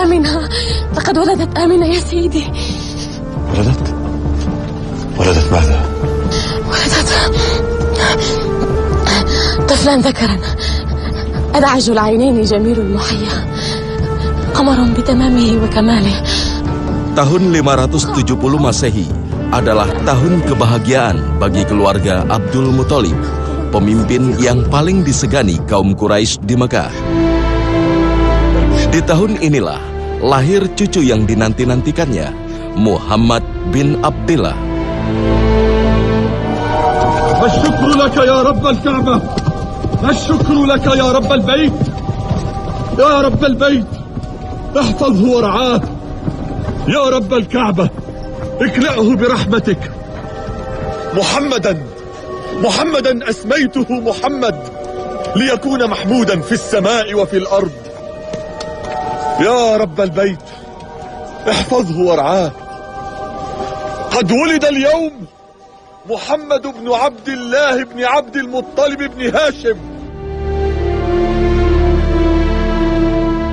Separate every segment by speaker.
Speaker 1: آمنة، لقد ولدت آمنة يا سيدي.
Speaker 2: ولدت ماذا؟
Speaker 1: ولدت طفلا ذكرا أدعج العينين جميل المحيا قمر بتمامه وكماله.
Speaker 3: Tahun 570 Masehi adalah tahun kebahagiaan bagi keluarga Abdul Muthalib, pemimpin yang paling disegani kaum Quraisy di Mekah. Di tahun inilah lahir cucu yang dinanti-nantikannya, Muhammad bin Abdillah.
Speaker 4: الشكر لك يا رب الكعبة، الشكر لك يا رب البيت، يا رب البيت احفظه ورعاه، يا رب الكعبة اكلأه برحمتك. محمدا أسميته محمد ليكون محمودا في السماء وفي الأرض، يا رب البيت احفظه ورعاه. قد ولد اليوم محمد بن عبد الله بن عبد المطلب بن هاشم.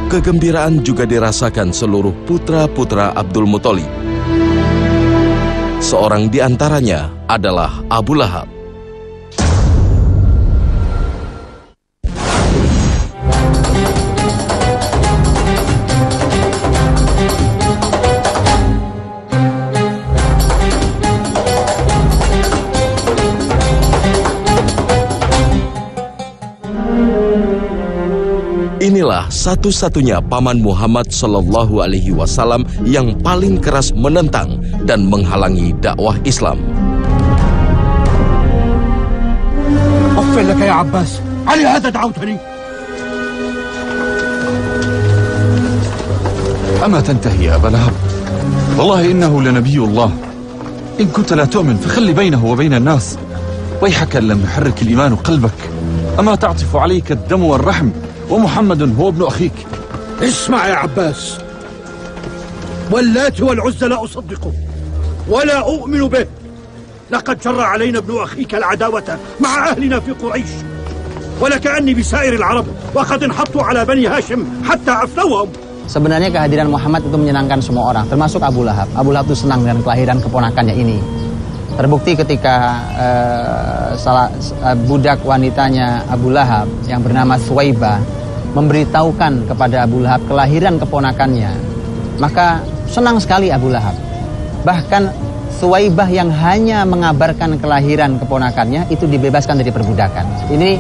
Speaker 3: Kegembiraan juga dirasakan seluruh putra-putra Abdul Muthalib. Seorang di antaranya adalah Abu Lahab. Inilah satu-satunya paman Muhammad Sallallahu Alaihi Wasallam yang paling keras menentang dan menghalangi dakwah Islam.
Speaker 5: أغفر لك يا عباس، على هذا دعوتني.
Speaker 6: أما تنتهي يا أبا لهب؟ والله إنه لنبي الله، إن كنت لا تؤمن فخلي بينه وبين الناس. ويحك أن لم يحرك الإيمان قلبك، أما تعطف عليك الدم والرحم ومحمد هو ابن أخيك.
Speaker 5: اسمع يا عباس، واللات والعزى لا أصدقه ولا أؤمن به. لقد جر علينا ابن أخيك العداوة مع أهلنا في قريش، ولكأني بسائر العرب وقد انحطوا على بني هاشم حتى أفنوهم.
Speaker 7: Sebenarnya kehadiran Muhammad itu menyenangkan semua orang, termasuk Abu Lahab. Abu Lahab itu senang dengan kelahiran keponakannya ini. Terbukti ketika budak wanitanya Abu Lahab yang bernama Suwaibah memberitahukan kepada Abu Lahab kelahiran keponakannya, maka senang sekali Abu Lahab. Bahkan Suwaibah yang hanya mengabarkan kelahiran keponakannya itu dibebaskan dari perbudakan. Ini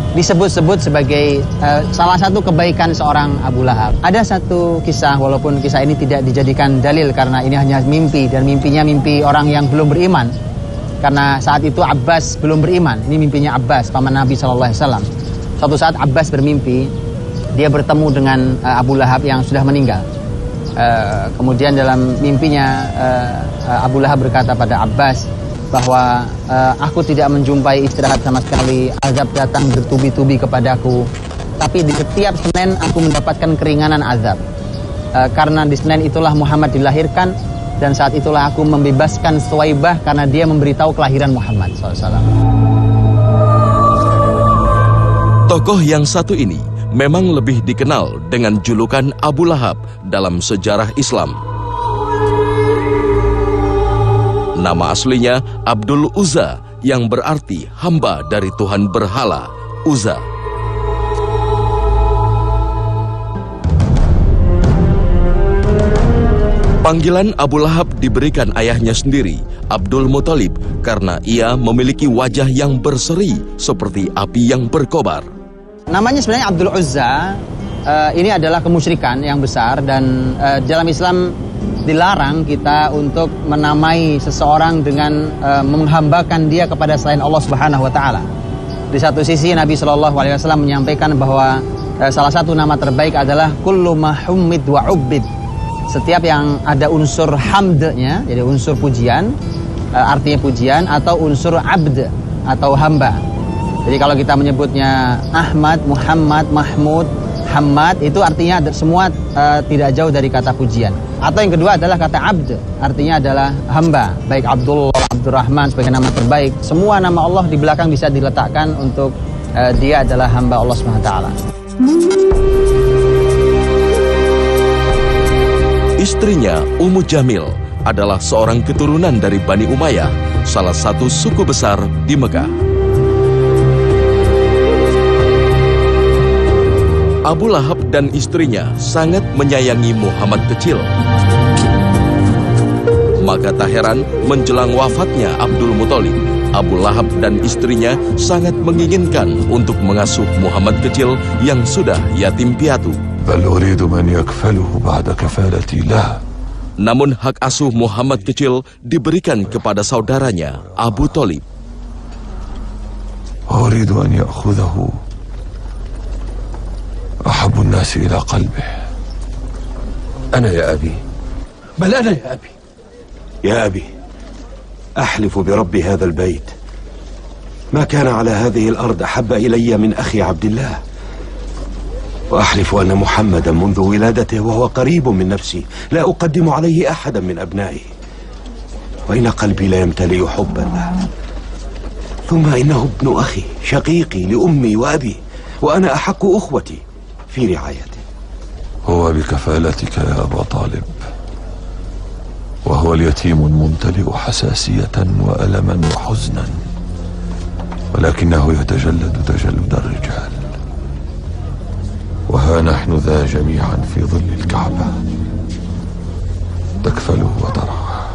Speaker 7: disebut-sebut sebagai salah satu kebaikan seorang Abu Lahab. Ada satu kisah, walaupun kisah ini tidak dijadikan dalil karena ini hanya mimpi, dan mimpinya mimpi orang yang belum beriman. Karena saat itu Abbas belum beriman. Ini mimpinya Abbas, paman Nabi SAW. Suatu saat Abbas bermimpi, dia bertemu dengan Abu Lahab yang sudah meninggal. Kemudian dalam mimpinya Abu Lahab berkata pada Abbas bahwa aku tidak menjumpai istirahat sama sekali, azab datang bertubi-tubi kepadaku, tapi di setiap Senin aku mendapatkan keringanan azab. Karena di Senin itulah Muhammad dilahirkan, dan saat itulah aku membebaskan Suwaibah karena dia memberitahu kelahiran Muhammad SAW.
Speaker 3: Tokoh yang satu ini memang lebih dikenal dengan julukan Abu Lahab dalam sejarah Islam. Nama aslinya Abdul Uzza, yang berarti hamba dari Tuhan berhala, Uzza. Panggilan Abu Lahab diberikan ayahnya sendiri, Abdul Muthalib, karena ia memiliki wajah yang berseri seperti api yang berkobar.
Speaker 7: Namanya sebenarnya Abdul Uzza. Ini adalah kemusyrikan yang besar, dan dalam Islam dilarang kita untuk menamai seseorang dengan menghambakan dia kepada selain Allah Subhanahu wa taala. Di satu sisi Nabi Shallallahu alaihi wasallam menyampaikan bahwa salah satu nama terbaik adalah kullu ma hummid wa ubbid. Setiap yang ada unsur hamdnya, jadi unsur pujian, artinya pujian, atau unsur abd atau hamba. Jadi kalau kita menyebutnya Ahmad, Muhammad, Mahmud, Hamad, itu artinya semua tidak jauh dari kata pujian. Atau yang kedua adalah kata abd, artinya adalah hamba. Baik Abdullah, Abdurrahman sebagai nama terbaik. Semua nama Allah di belakang bisa diletakkan untuk dia adalah hamba Allah SWT.
Speaker 3: Istrinya, Ummu Jamil, adalah seorang keturunan dari Bani Umayyah, salah satu suku besar di Mekah. Abu Lahab dan istrinya sangat menyayangi Muhammad kecil. Maka tak heran menjelang wafatnya Abdul Muthalib, Abu Lahab dan istrinya sangat menginginkan untuk mengasuh Muhammad kecil yang sudah yatim piatu.
Speaker 2: بل أريد من يكفله بعد كفالتي له.
Speaker 3: Namun hak asuh Muhammad kecil diberikan kepada saudaranya Abu Thalib.
Speaker 2: أريد أن يأخذه أحب الناس إلى قلبه.
Speaker 5: أنا يا أبي، بل أنا يا أبي. يا أبي، أحلف برب هذا البيت ما كان على هذه الأرض أحب إلي من أخي عبد الله، وأحلف أن محمدا منذ ولادته وهو قريب من نفسي لا أقدم عليه أحدا من أبنائي، وإن قلبي لا يمتلئ حبا له، ثم إنه ابن أخي شقيقي لأمي وأبي، وأنا أحق أخوتي في رعايته.
Speaker 2: هو بكفالتك يا أبا طالب، وهو اليتيم ممتلئ حساسية وألما وحزنا، ولكنه يتجلد تجلد الرجال، وها نحن ذا جميعا في ظل الكعبة تكفله وترعاه.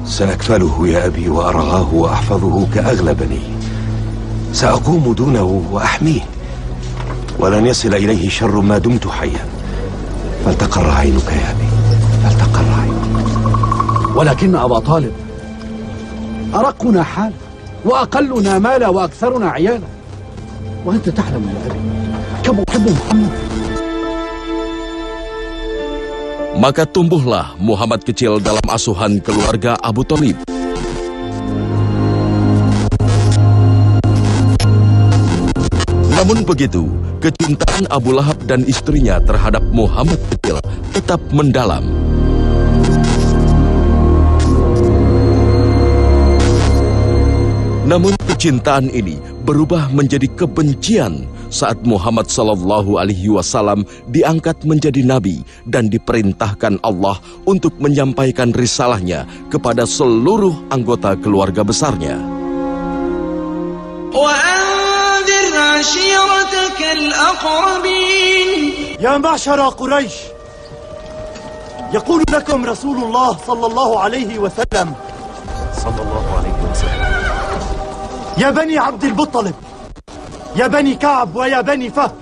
Speaker 5: سأكفله يا أبي وأرعاه وأحفظه كأغلى بني، سأقوم دونه وأحميه، ولن يصل إليه شر ما دمت حيا. فلتقر عينك يا أبي، فلتقر عينك. ولكن أبا طالب أرقنا حال وأقلنا مالا وأكثرنا عيالا، وأنت تعلم يا أبي كم أحب محمد.
Speaker 3: Maka tumbuhlah Muhammad kecil dalam asuhan keluarga Abu Thalib. Namun begitu, kecintaan Abu Lahab dan istrinya terhadap Muhammad kecil tetap mendalam. Namun kecintaan ini berubah menjadi kebencian saat Muhammad Sallallahu Alaihi Wasallam diangkat menjadi nabi dan diperintahkan Allah untuk menyampaikan risalahnya kepada seluruh anggota keluarga besarnya.
Speaker 5: يا معشر قريش، يقول لكم رسول الله صلى الله عليه وسلم يا بني عبد المطلب، يا بني كعب ويا بني فهد،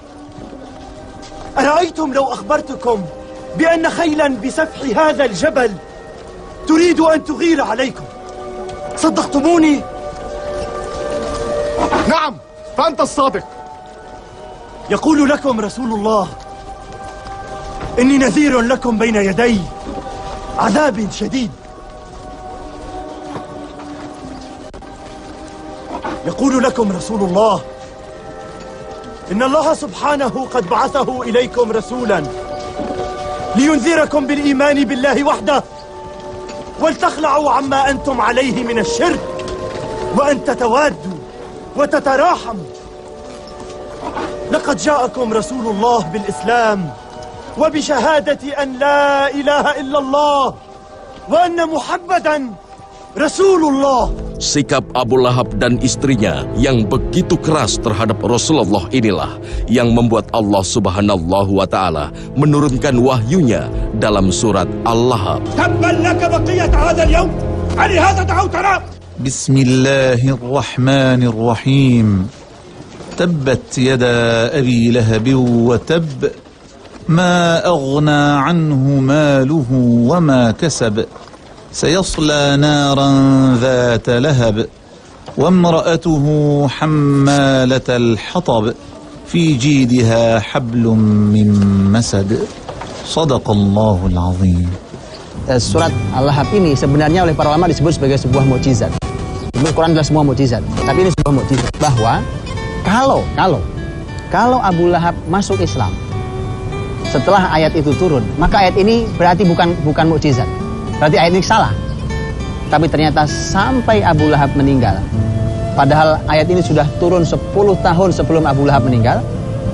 Speaker 5: أرأيتم لو أخبرتكم بأن خيلا بسفح هذا الجبل تريد أن تغير عليكم، صدقتموني؟
Speaker 4: نعم، فأنت الصادق.
Speaker 5: يقول لكم رسول الله إني نذير لكم بين يدي عذاب شديد. يقول لكم رسول الله إن الله سبحانه قد بعثه إليكم رسولا لينذركم بالإيمان بالله وحده، ولتخلعوا عما أنتم عليه من الشرك، وأن تتوادوا وتتراحموا. لقد جاءكم رسول الله بالإسلام وبشهادة أن لا إله إلا الله وأن محمدا رسول الله.
Speaker 3: Sikap Abu Lahab dan istrinya yang begitu keras terhadap Rasulullah inilah yang membuat Allah Subhanahu wa Ta'ala menurunkan wahyunya dalam surat Al-Lahab.
Speaker 8: Bismillahirrahmanirrahim. Tabbat yada abi lahab wa tab, ma aghna anhu maluhu wa ma kasab, سيصلى نارا ذات لهب وامرأته حمالة الحطب في جيدها حبل من مسد. صدق الله العظيم.
Speaker 7: Surat Al-Lahab ini sebenarnya oleh para ulama disebut sebagai sebuah mukjizat. Al-Quran adalah semua mukjizat, tapi ini sebuah mukjizat bahwa kalau Abu Lahab masuk Islam setelah ayat itu turun, maka ayat ini berarti bukan mukjizat. Berarti ayat ini salah. Tapi ternyata sampai Abu Lahab meninggal, padahal ayat ini sudah turun 10 tahun sebelum Abu Lahab meninggal,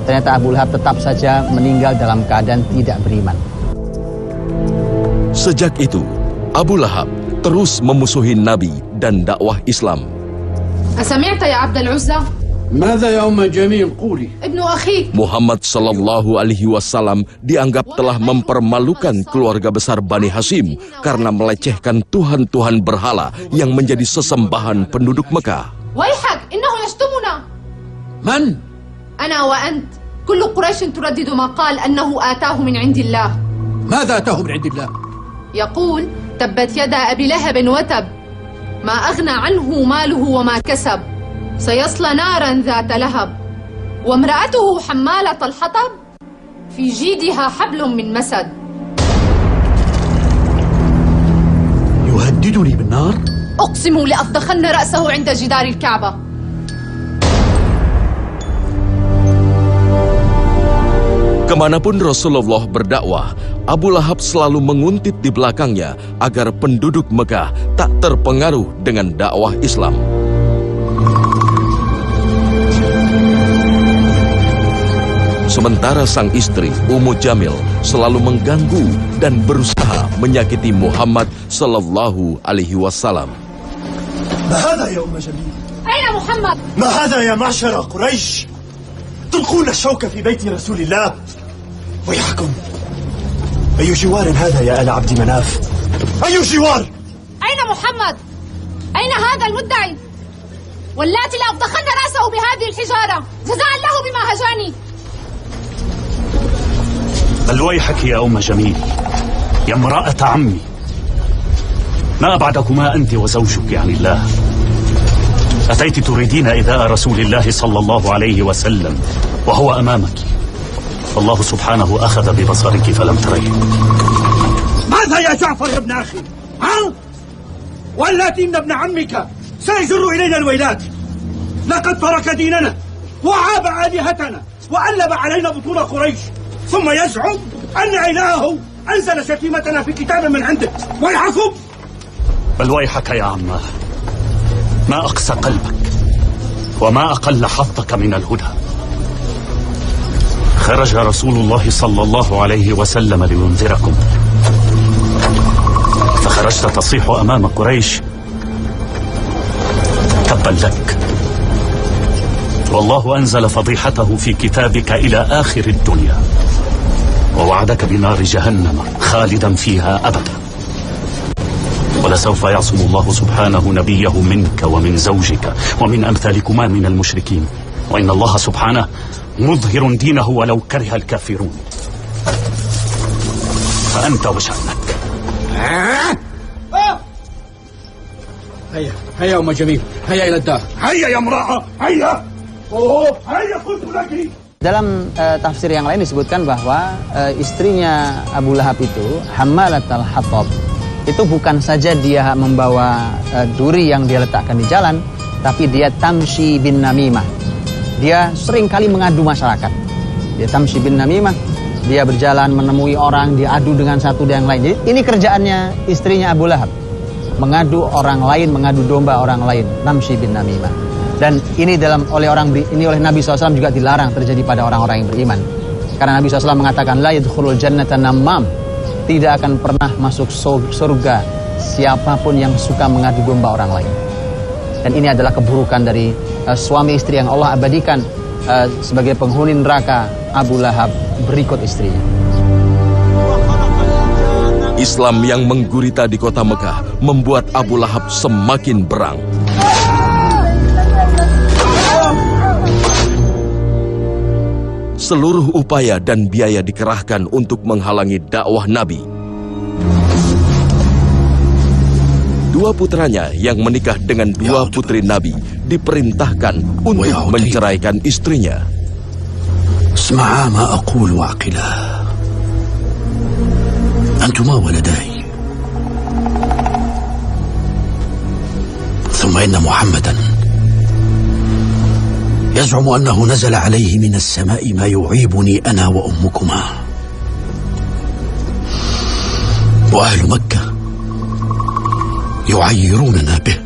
Speaker 7: ternyata Abu Lahab tetap saja meninggal dalam keadaan tidak beriman.
Speaker 3: Sejak itu, Abu Lahab terus memusuhi Nabi dan dakwah Islam.
Speaker 1: أسمعت يا عبد العزى؟
Speaker 5: ماذا يا أم جميل قولي؟
Speaker 1: ابن أخيك.
Speaker 3: Muhammad Sallallahu Alaihi Wasallam dianggap telah mempermalukan keluarga besar Bani Hashim karena melecehkan tuhan-tuhan berhala yang menjadi sesembahan penduduk Mekah.
Speaker 1: ويحك إنه يشتمنا.
Speaker 5: من؟
Speaker 1: أنا وأنت كل قريش تردد ما قال أنه آتاه من عند الله.
Speaker 5: ماذا أتاه من عند الله؟
Speaker 1: يقول تبت يدا أبي لهب وتب ما أغنى عنه ماله وما كسب سيصلى نارا ذات لهب وامرأته حمالة الحطب في جيدها حبل من مسد.
Speaker 5: يهددني بالنار؟
Speaker 1: أقسم لأفضخن رأسه عند جدار الكعبة.
Speaker 3: Kemanapun Rasulullah berdakwah, Abu Lahab selalu menguntit di belakangnya agar penduduk Mekah tak terpengaruh dengan dakwah Islam. Sementara sang istri, Ummu Jamil, selalu mengganggu dan berusaha menyakiti Muhammad Sallallahu Alaihi Wasallam.
Speaker 4: ما هذا يا أم جميل؟
Speaker 1: أين محمد؟
Speaker 4: ما هذا يا معشر قريش؟ تلقون الشوك في بيت رسول الله؟ ويحكم أي جوار هذا يا آل عبد مناف؟ أي جوار؟
Speaker 1: أين محمد؟ أين هذا المدعي؟ واللاتي لأفضخن رأسه بهذه الحجارة جزاء له بما هجاني.
Speaker 5: بل ويحك يا أم جميل يا امرأة عمي، ما أبعدكما أنت وزوجك عن الله. أتيت تريدين إيذاء رسول الله صلى الله عليه وسلم وهو أمامك، والله سبحانه أخذ ببصرك فلم تريه. ماذا يا جعفر يا ابن أخي؟ ها؟ واللاتي إن ابن عمك سيجر إلينا الويلات، لقد ترك ديننا وعاب آلهتنا وألب علينا بطون قريش، ثم يزعم أن إلهه أنزل شتيمتنا في كتاب من عنده. ويحكم. بل ويحك يا عماه، ما أقسى قلبك وما أقل حظك من الهدى. خرج رسول الله صلى الله عليه وسلم لينذركم، فخرجت تصيح أمام قريش تبا لك، والله أنزل فضيحته في كتابك إلى آخر الدنيا، ووعدك بنار جهنم خالدا فيها أبدا، ولسوف يعصم الله سبحانه نبيه منك ومن زوجك ومن أمثالكما من المشركين، وإن الله سبحانه مظهر دينه ولو كره الكافرون، فأنت وشأنك.
Speaker 9: هيا هيا أم جميل، هيا إلى الدار.
Speaker 5: هيا يا امرأة، هيا. هيا قلت لك.
Speaker 7: Dalam tafsir yang lain disebutkan bahwa istrinya Abu Lahab itu Hammalatal Hatab. Itu bukan saja dia membawa duri yang dia letakkan di jalan, tapi dia tamshi bin namimah. Dia sering kali mengadu masyarakat. Dia tamshi bin namimah, dia berjalan menemui orang, diadu dengan satu dan yang lain. Jadi ini kerjaannya istrinya Abu Lahab, mengadu orang lain, mengadu domba orang lain, tamshi bin namimah. Dan ini oleh Nabi SAW juga dilarang terjadi pada orang-orang yang beriman. Karena Nabi SAW mengatakan la yadkhulul jannata nammam, tidak akan pernah masuk surga siapapun yang suka mengadu domba orang lain. Dan ini adalah keburukan dari suami istri yang Allah abadikan sebagai penghuni neraka Abu Lahab berikut istrinya.
Speaker 3: Islam yang menggurita di kota Mekah membuat Abu Lahab semakin berang. Seluruh upaya dan biaya dikerahkan untuk menghalangi dakwah Nabi. Dua putranya yang menikah dengan dua putri Nabi diperintahkan untuk menceraikan istrinya.
Speaker 10: اسمعا ما أقول وعقلا أنتما ولداي ثم إن محمدا يزعم أنه نزل عليه من السماء ما يعيبني أنا وأمكما وأهل مكة يعيروننا به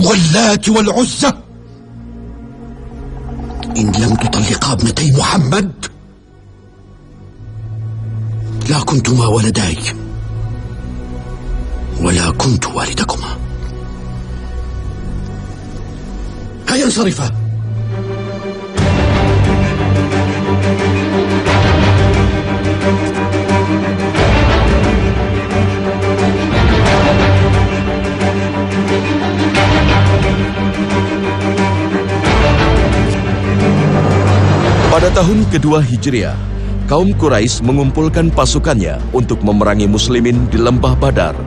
Speaker 10: واللات والعزى إن لم تطلقا ابنتي محمد لا كنتما ولداي ولا كنت والدكما. هيا انصرفا.
Speaker 3: Pada tahun kedua Hijriah, kaum Quraisy mengumpulkan pasukannya untuk memerangi Muslimin di Lembah Badar.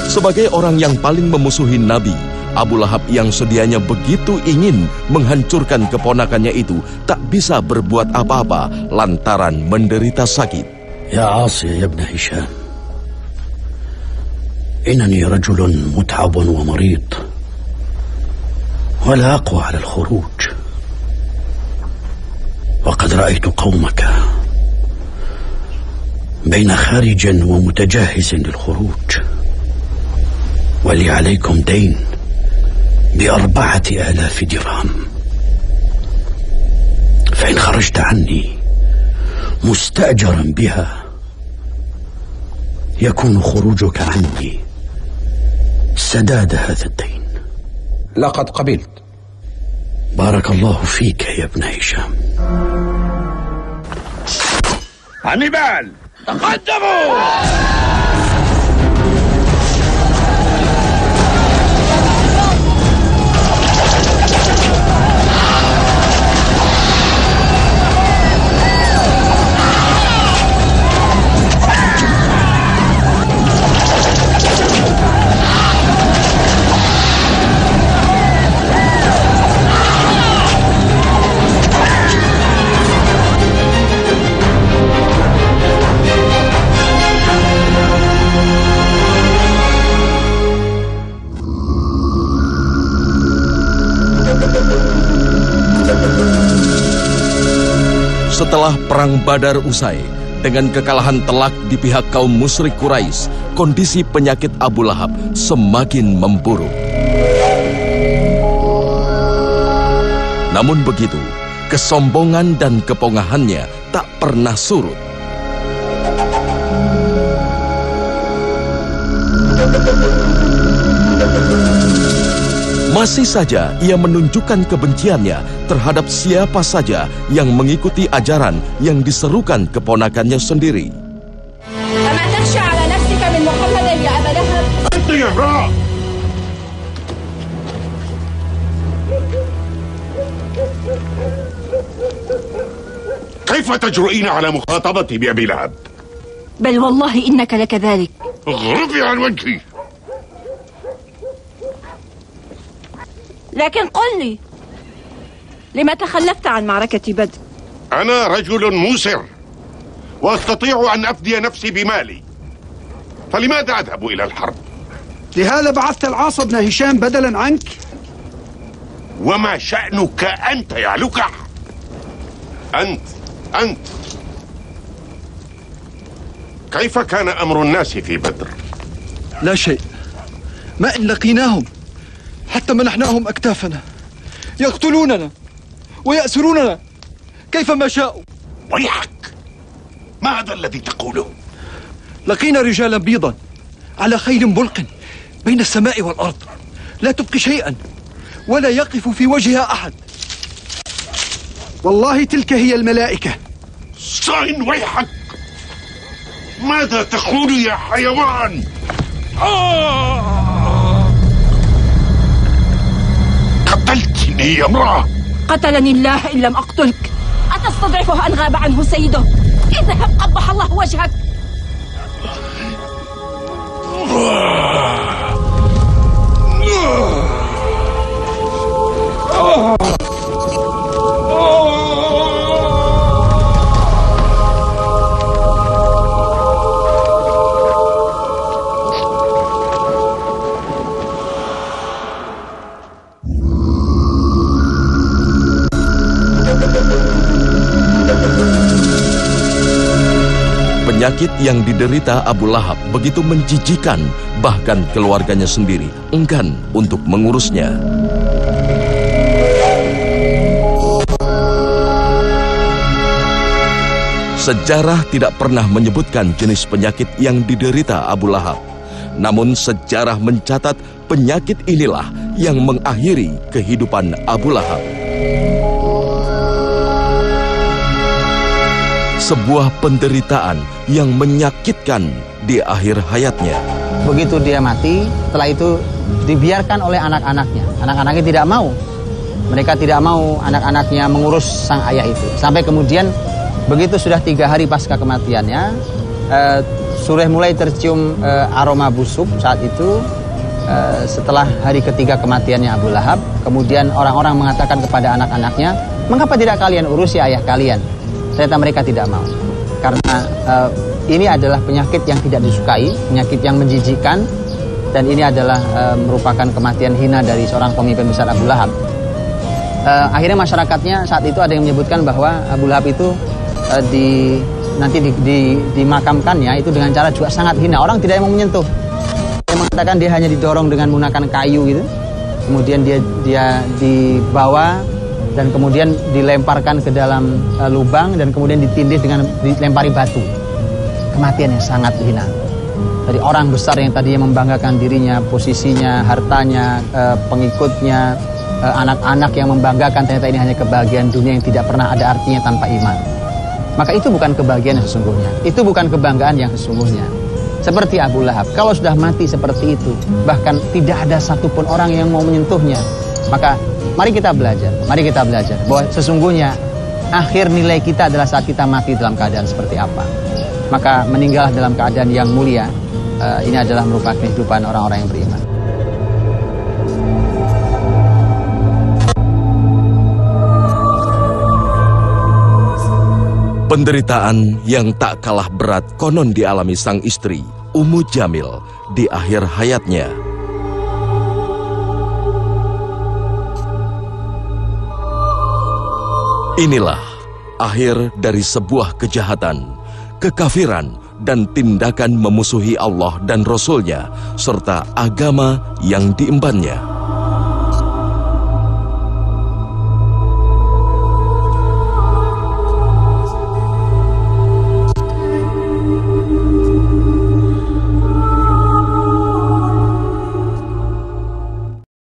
Speaker 3: Sebagai orang yang paling memusuhi Nabi, Abu Lahab yang sedianya begitu ingin menghancurkan keponakannya itu tak bisa berbuat apa-apa lantaran menderita sakit.
Speaker 10: Ya Asi ya ibn Hisham, innani rajulun mut'abun wa marid wa la aqwa 'ala al-khuruj wa qad ra'aytu qawmaka bayna kharijin wa mutajahhizin lil-khuruj wa li 'alaykum dayn ب4,000 درهم فإن خرجت عني مستأجرا بها يكون خروجك عني سداد هذا الدين.
Speaker 9: لقد قبلت.
Speaker 10: بارك الله فيك يا ابن هشام.
Speaker 5: هانيبال تقدموا.
Speaker 3: Setelah Perang Badar usai, dengan kekalahan telak di pihak kaum musyrik Quraisy, kondisi penyakit Abu Lahab semakin memburuk. Namun begitu, kesombongan dan kepongahannya tak pernah surut. Masih saja ia menunjukkan kebenciannya terhadap siapa saja yang mengikuti ajaran yang diserukan keponakannya sendiri.
Speaker 11: كيف تجرؤين على مخاطبتي بأبي لهب؟
Speaker 12: بل والله إنك لكذلك.
Speaker 11: اغربي عن وجهي.
Speaker 12: لكن قل لي، لما تخلفت عن معركة بدر؟
Speaker 11: أنا رجل موسر وأستطيع أن أفدي نفسي بمالي، فلماذا أذهب إلى الحرب؟
Speaker 5: لهذا بعثت العاص بن هشام بدلا عنك؟
Speaker 11: وما شأنك أنت يا لكح؟ أنت كيف كان أمر الناس في بدر؟
Speaker 5: لا شيء، ما إن لقيناهم حتى منحناهم أكتافنا، يقتلوننا ويأسروننا كيفما شاءوا.
Speaker 11: ويحك، ما هذا الذي تقوله؟
Speaker 5: لقينا رجالا بيضا على خيل بلق بين السماء والأرض، لا تبقي شيئا ولا يقف في وجهها أحد. والله تلك هي الملائكة.
Speaker 11: صاين ويحك، ماذا تقول يا حيوان؟ قتلتني يا امرأة.
Speaker 12: قتلني الله إن لم أقتلك. أتستضعفه أن غاب عنه سيده؟ اذهب قبح الله وجهك.
Speaker 3: Penyakit yang diderita Abu Lahab begitu menjijikan, bahkan keluarganya sendiri enggan untuk mengurusnya. Sejarah tidak pernah menyebutkan jenis penyakit yang diderita Abu Lahab. Namun sejarah mencatat penyakit inilah yang mengakhiri kehidupan Abu Lahab. Sebuah penderitaan yang menyakitkan di akhir hayatnya.
Speaker 7: Begitu dia mati, setelah itu dibiarkan oleh anak-anaknya. Anak-anaknya tidak mau. Mereka tidak mau anak-anaknya mengurus sang ayah itu. Sampai kemudian begitu sudah 3 hari pasca kematiannya, sudah mulai tercium aroma busuk saat itu. Setelah hari ketiga kematiannya Abu Lahab, kemudian orang-orang mengatakan kepada anak-anaknya, mengapa tidak kalian urusi ayah kalian? Ternyata mereka tidak mau. Karena ini adalah penyakit yang tidak disukai, penyakit yang menjijikkan, dan ini adalah merupakan kematian hina dari seorang pemimpin besar Abu Lahab. Akhirnya masyarakatnya saat itu ada yang menyebutkan bahwa Abu Lahab itu dimakamkannya itu dengan cara juga sangat hina. Orang tidak mau menyentuh. Dia mengatakan dia hanya didorong dengan menggunakan kayu gitu. Kemudian dia dibawa dan kemudian dilemparkan ke dalam lubang dan kemudian ditindih dengan dilempari batu. Kematian yang sangat hina. Dari orang besar yang tadinya membanggakan dirinya, posisinya, hartanya, pengikutnya, anak-anak yang membanggakan, ternyata ini hanya kebahagiaan dunia yang tidak pernah ada artinya tanpa iman. Maka itu bukan kebahagiaan yang sesungguhnya. Itu bukan kebanggaan yang sesungguhnya. Seperti Abu Lahab, kalau sudah mati seperti itu, bahkan tidak ada satupun orang yang mau menyentuhnya. Maka mari kita belajar bahwa sesungguhnya akhir nilai kita adalah saat kita mati dalam keadaan seperti apa. Maka meninggallah dalam keadaan yang mulia. Ini adalah merupakan kehidupan orang-orang yang beriman.
Speaker 3: Penderitaan yang tak kalah berat konon dialami sang istri, Ummu Jamil, di akhir hayatnya. Inilah akhir dari sebuah kejahatan, kekafiran, dan tindakan memusuhi Allah dan Rasul-Nya, serta agama yang diembannya.